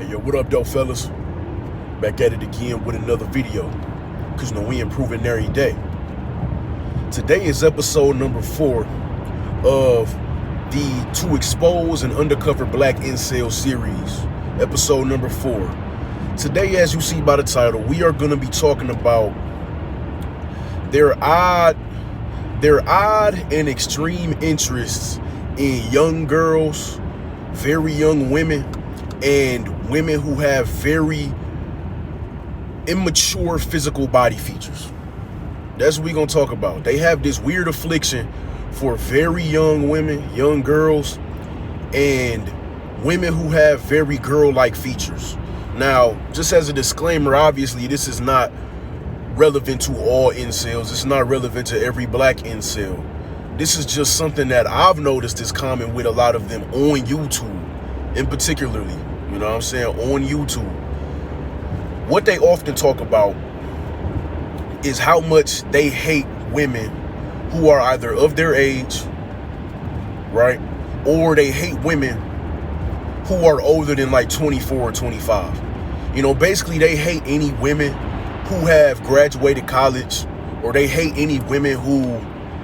Hey yo, what up though, fellas? Back at it again with another video. Cause we improving every day. Today is episode number 4 of the To Expose and Undercover Black Incel series. Episode number 4. Today, as you see by the title, we are gonna be talking about their odd and extreme interests in young girls, very young women, and women who have very immature physical body features. That's what we're going to talk about. They have this weird affliction for very young women, young girls, and women who have very girl-like features. Now, just as a disclaimer, obviously, this is not relevant to all incels. It's not relevant to every black incel. This is just something that I've noticed is common with a lot of them on YouTube, in particularly, you know what I'm saying, on YouTube. What they often talk about is how much they hate women who are either of their age, right, or they hate women who are older than like 24 or 25. You know, basically they hate any women who have graduated college, or they hate any women who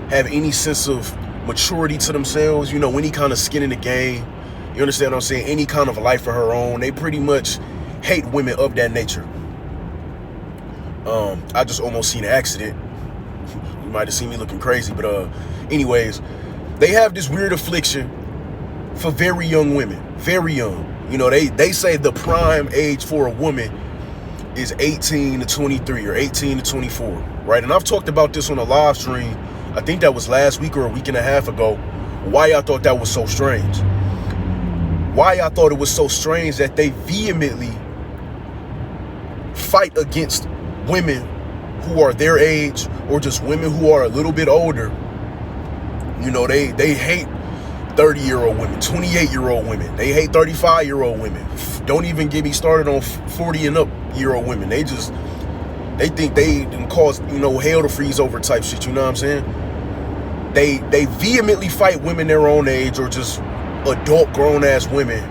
have any sense of maturity to themselves, you know, any kind of skin in the game. You understand what I'm saying? Any kind of life of her own. They pretty much hate women of that nature. I just almost seen an accident. You might have seen me looking crazy, but anyways, they have this weird affliction for very young women, very young. You know, they say the prime age for a woman is 18 to 23 or 18 to 24, right? And I've talked about this on a live stream, I think that was last week or a week and a half ago, why I thought that was so strange. Why I thought it was so strange that they vehemently fight against women who are their age, or just women who are a little bit older. You know, they hate 30-year-old women, 28-year-old women. They hate 35-year-old women. Don't even get me started on 40 and up year old women. They think they can cause, you know, hell to freeze over type shit, you know what I'm saying? They vehemently fight women their own age, or just adult grown-ass women,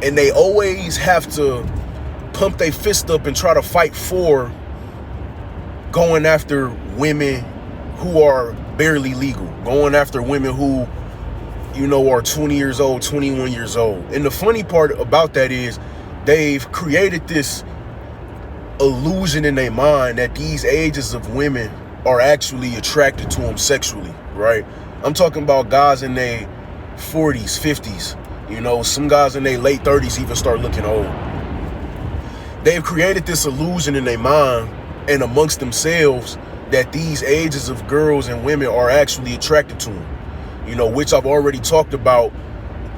and they always have to pump their fist up and try to fight for going after women who are barely legal, going after women who, you know, are 20 years old, 21 years old. And the funny part about that is they've created this illusion in their mind that these ages of women are actually attracted to them sexually, right? I'm talking about guys in their 40s, 50s, you know, some guys in their late 30s even start looking old. They've created this illusion in their mind and amongst themselves that these ages of girls and women are actually attracted to them, you know, which I've already talked about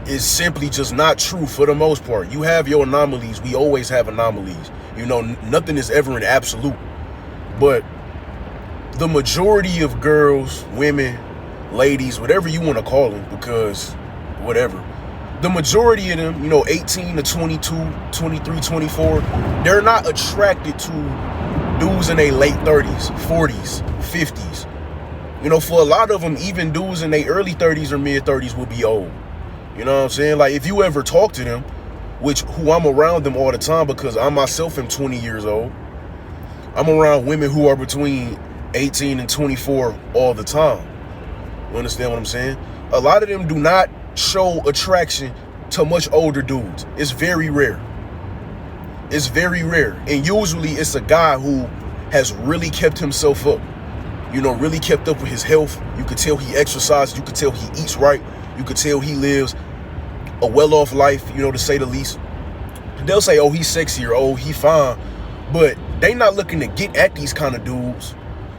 is simply just not true for the most part. You have your anomalies. We always have anomalies. You know, nothing is ever an absolute. But the majority of girls, women, ladies, whatever you want to call them, because whatever, the majority of them, you know, 18 to 22, 23, 24, they're not attracted to dudes in their late 30s, 40s, 50s. You know, for a lot of them, even dudes in their early 30s or mid 30s will be old. You know what I'm saying? Like, if you ever talk to them, who I'm around them all the time because I myself am 20 years old, I'm around women who are between 18 and 24 all the time. You understand what I'm saying? A lot of them do not show attraction to much older dudes. It's very rare. It's very rare. And usually it's a guy who has really kept himself up. You know, really kept up with his health. You could tell he exercises. You could tell he eats right. You could tell he lives a well-off life, you know, to say the least. They'll say, oh, he's sexy, or oh, he fine. But they not looking to get at these kind of dudes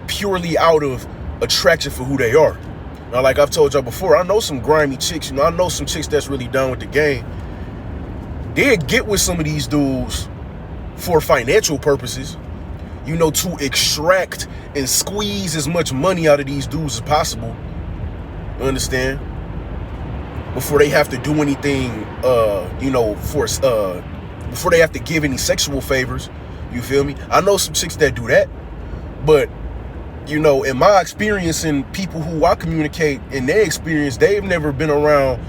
purely out of attraction for who they are. Now, like I've told y'all before, I know some grimy chicks. You know, I know some chicks that's really down with the game. They'll get with some of these dudes for financial purposes, you know, to extract and squeeze as much money out of these dudes as possible. You understand? Before they have to do anything, you know, before they have to give any sexual favors. You feel me? I know some chicks that do that, but you know, in my experience and people who I communicate in their experience, they've never been around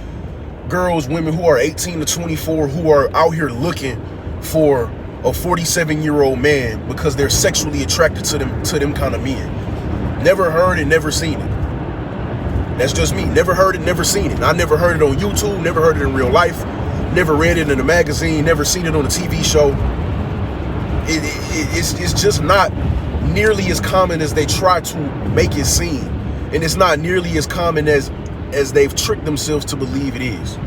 girls, women who are 18 to 24 who are out here looking for a 47-year-old man because they're sexually attracted to them kind of men. Never heard it, never seen it. That's just me. Never heard it, never seen it. I never heard it on YouTube, never heard it in real life, never read it in a magazine, never seen it on a TV show. It's just not nearly as common as they try to make it seem. And it's not nearly as common as they've tricked themselves to believe it is.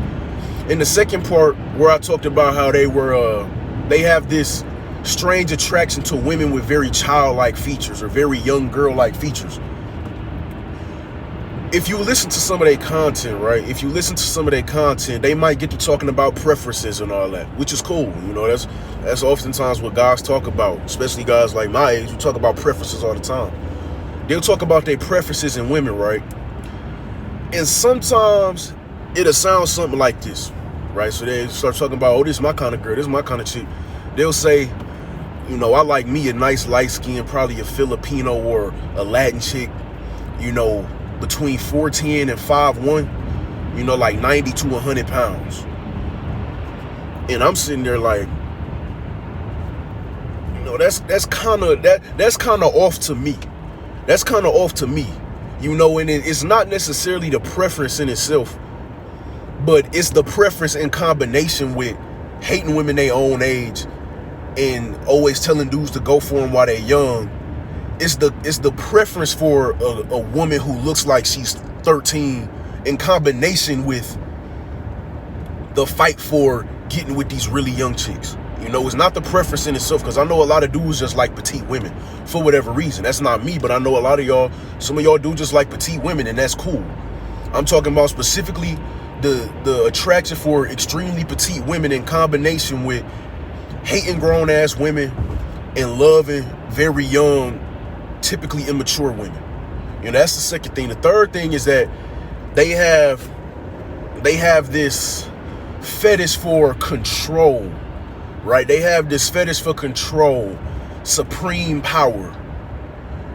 In the second part, where I talked about how they have this strange attraction to women with very childlike features or very young girl-like features. If you listen to some of their content, right? If you listen to some of their content, they might get to talking about preferences and all that, which is cool. You know, that's oftentimes what guys talk about, especially guys like my age. We talk about preferences all the time. They'll talk about their preferences in women, right? And sometimes it'll sound something like this, right? So they start talking about, oh, this is my kind of girl, this is my kind of chick. They'll say, you know, I like me a nice light skin, probably a Filipino or a Latin chick, you know, between 4'10" and 5'1", you know, like 90 to 100 pounds. And I'm sitting there like, you know, that's kind of off to me. That's kind of off to me, you know, and it's not necessarily the preference in itself, but it's the preference in combination with hating women their own age and always telling dudes to go for them while they're young. It's the preference for a woman who looks like she's 13 in combination with the fight for getting with these really young chicks. You know, it's not the preference in itself, because I know a lot of dudes just like petite women for whatever reason. That's not me, but I know a lot of y'all, some of y'all do just like petite women, and that's cool. I'm talking about specifically the attraction for extremely petite women in combination with hating grown-ass women and loving very young, typically immature women. You know, that's the second thing. The third thing is that they have this fetish for control, right? They have this fetish for control, supreme power.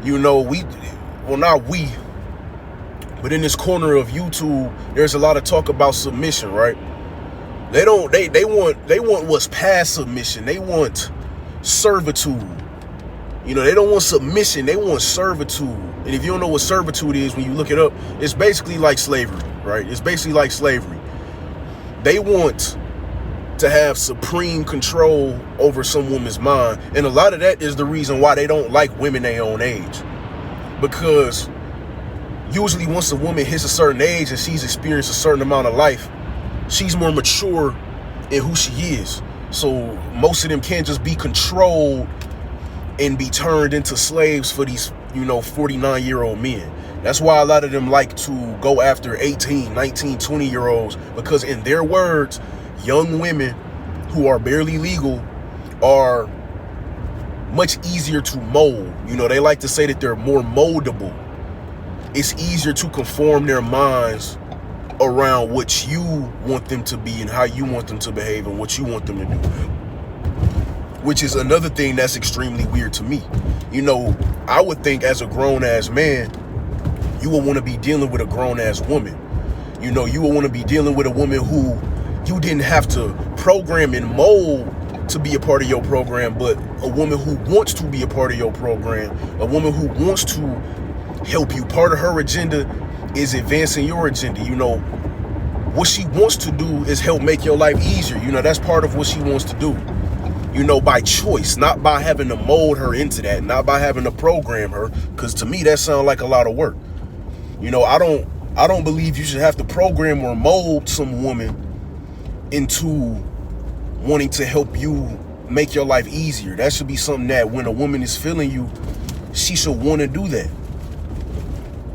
You know, not we, but in this corner of YouTube, there's a lot of talk about submission, right? They want what's past submission. They want servitude. You know, they don't want submission, they want servitude. And if you don't know what servitude is, when you look it up, it's basically like slavery, right? It's basically like slavery. They want to have supreme control over some woman's mind. And a lot of that is the reason why they don't like women their own age. Because usually once a woman hits a certain age and she's experienced a certain amount of life, she's more mature in who she is. So most of them can't just be controlled and be turned into slaves for these, you know, 49-year-old men. That's why a lot of them like to go after 18, 19, 20-year-olds, because in their words, young women who are barely legal are much easier to mold. You know, they like to say that they're more moldable. It's easier to conform their minds around what you want them to be and how you want them to behave and what you want them to do. Which is another thing that's extremely weird to me. You know, I would think as a grown-ass man, you would want to be dealing with a grown-ass woman. You know, you would want to be dealing with a woman who you didn't have to program and mold to be a part of your program, but a woman who wants to be a part of your program, a woman who wants to help you. Part of her agenda is advancing your agenda. You know, what she wants to do is help make your life easier. You know, that's part of what she wants to do. You know, by choice, not by having to mold her into that, not by having to program her, because to me that sounds like a lot of work. You know, I don't believe you should have to program or mold some woman into wanting to help you make your life easier. That should be something that when a woman is feeling you, she should want to do that.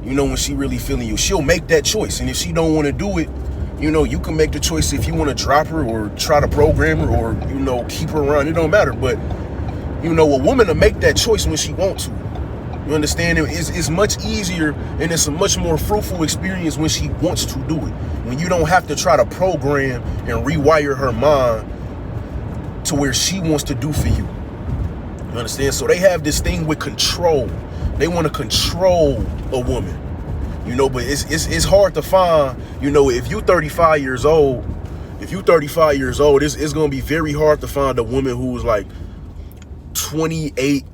You know, when she really feeling you, she'll make that choice. And if she don't want to do it, you know, you can make the choice if you want to drop her or try to program her or, you know, keep her around. It don't matter. But, you know, a woman to make that choice when she wants to. You understand? It's much easier and it's a much more fruitful experience when she wants to do it. When you don't have to try to program and rewire her mind to where she wants to do for you. You understand? So they have this thing with control. They want to control a woman. You know, but it's hard to find, you know, if you're 35 years old, If you 35 years old, it's gonna be very hard to find a woman who's like 28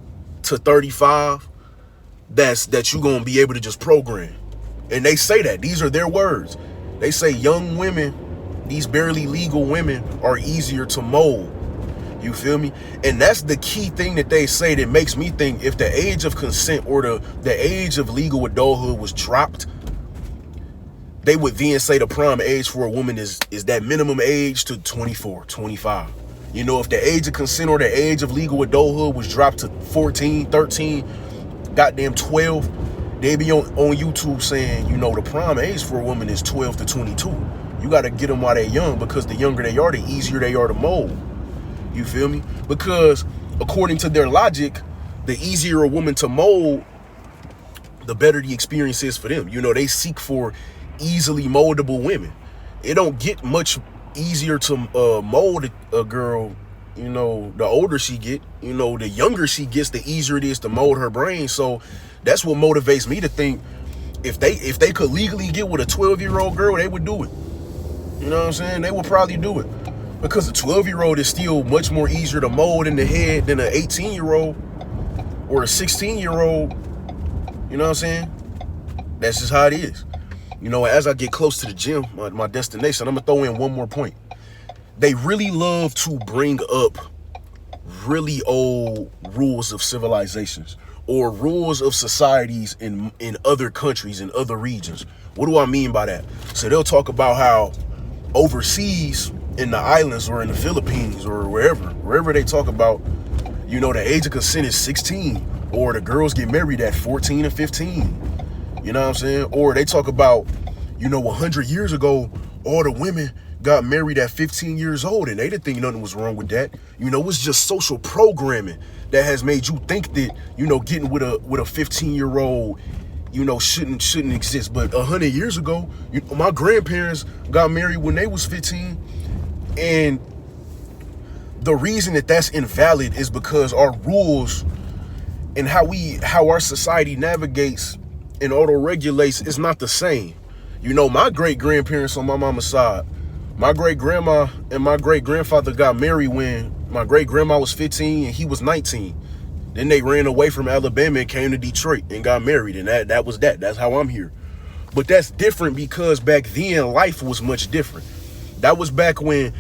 to 35 that you gonna be able to just program. And they say that. These are their words. They say young women, these barely legal women, are easier to mold. You feel me? And that's the key thing that they say that makes me think if the age of consent or the age of legal adulthood was dropped, they would then say the prime age for a woman is that minimum age to 24, 25. You know, if the age of consent or the age of legal adulthood was dropped to 14, 13, goddamn 12, they be on YouTube saying, you know, the prime age for a woman is 12 to 22. You got to get them while they're young, because the younger they are, the easier they are to mold. You feel me? Because according to their logic, the easier a woman to mold, the better the experience is for them. You know, they seek for easily moldable women. It don't get much easier to mold a girl, you know, the older she get. You know, the younger she gets, the easier it is to mold her brain. So that's what motivates me to think if they could legally get with a 12-year-old girl, they would do it. You know what I'm saying? They would probably do it. Because a 12-year-old is still much more easier to mold in the head than an 18-year-old or a 16-year-old. You know what I'm saying? That's just how it is. You know, as I get close to the gym, my destination, I'm going to throw in one more point. They really love to bring up really old rules of civilizations or rules of societies in other countries, in other regions. What do I mean by that? So they'll talk about how overseas in the islands or in the Philippines or wherever they talk about, you know, the age of consent is 16, or the girls get married at 14 and 15. You know what I'm saying? Or they talk about, you know, 100 years ago, all the women got married at 15 years old, and they didn't think nothing was wrong with that. You know, it's just social programming that has made you think that, you know, getting with a 15-year-old, you know, shouldn't exist. But 100 years ago, my grandparents got married when they was 15, and the reason that that's invalid is because our rules and how our society navigates and auto-regulates is not the same. You know, my great-grandparents on my mama's side, my great-grandma and my great-grandfather got married when my great-grandma was 15 and he was 19. Then they ran away from Alabama and came to Detroit and got married, and that was that. That's how I'm here. But that's different because back then, life was much different. That was back when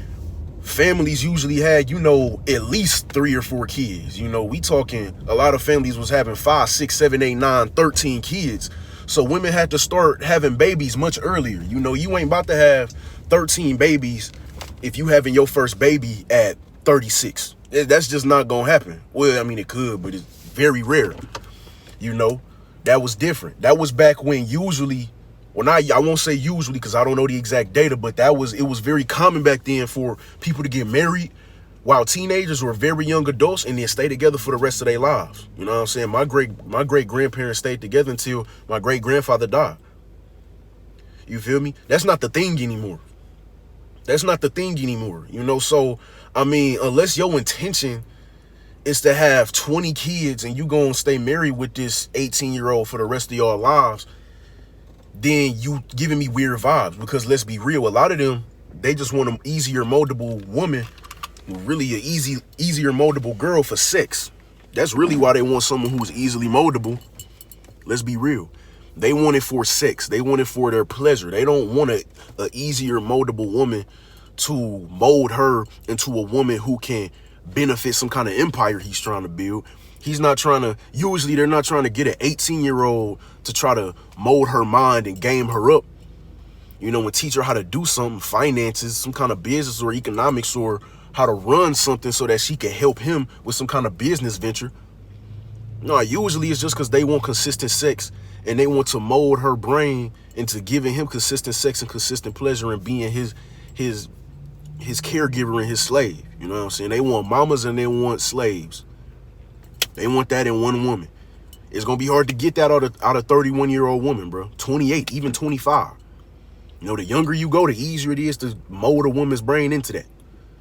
families usually had, you know, at least 3 or 4 kids. You know, we talking a lot of families was having 5, 6, 7, 8, 9, 13 kids. So women had to start having babies much earlier. You know, you ain't about to have 13 babies if you having your first baby at 36. That's just not gonna happen. Well, I mean, it could, but it's very rare. You know, that was different. That was back when usually, well, I won't say usually because I don't know the exact data, but it was very common back then for people to get married while teenagers were very young adults and then stay together for the rest of their lives. You know what I'm saying? My great grandparents stayed together until my great grandfather died. You feel me? That's not the thing anymore. That's not the thing anymore. You know, so I mean, unless your intention is to have 20 kids and you gonna stay married with this 18-year-old for the rest of your lives, then you giving me weird vibes. Because let's be real, a lot of them, they just want an easier moldable woman, really an easier moldable girl for sex. That's really why they want someone who's easily moldable. Let's be real. They want it for sex. They want it for their pleasure. They don't want a easier moldable woman to mold her into a woman who can benefit some kind of empire he's trying to build. He's not trying to, usually they're not trying to get an 18-year-old to try to mold her mind and game her up, you know, and teach her how to do something, finances, some kind of business or economics, or how to run something so that she can help him with some kind of business venture. No, usually it's just because they want consistent sex and they want to mold her brain into giving him consistent sex and consistent pleasure and being his caregiver and his slave. You know what I'm saying? They want mamas and they want slaves. They want that in one woman. It's going to be hard to get that out of 31-year-old woman, bro. 28, even 25. You know, the younger you go, the easier it is to mold a woman's brain into that.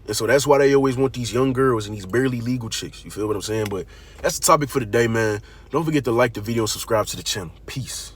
And so that's why they always want these young girls and these barely legal chicks. You feel what I'm saying? But that's the topic for the day, man. Don't forget to like the video and subscribe to the channel. Peace.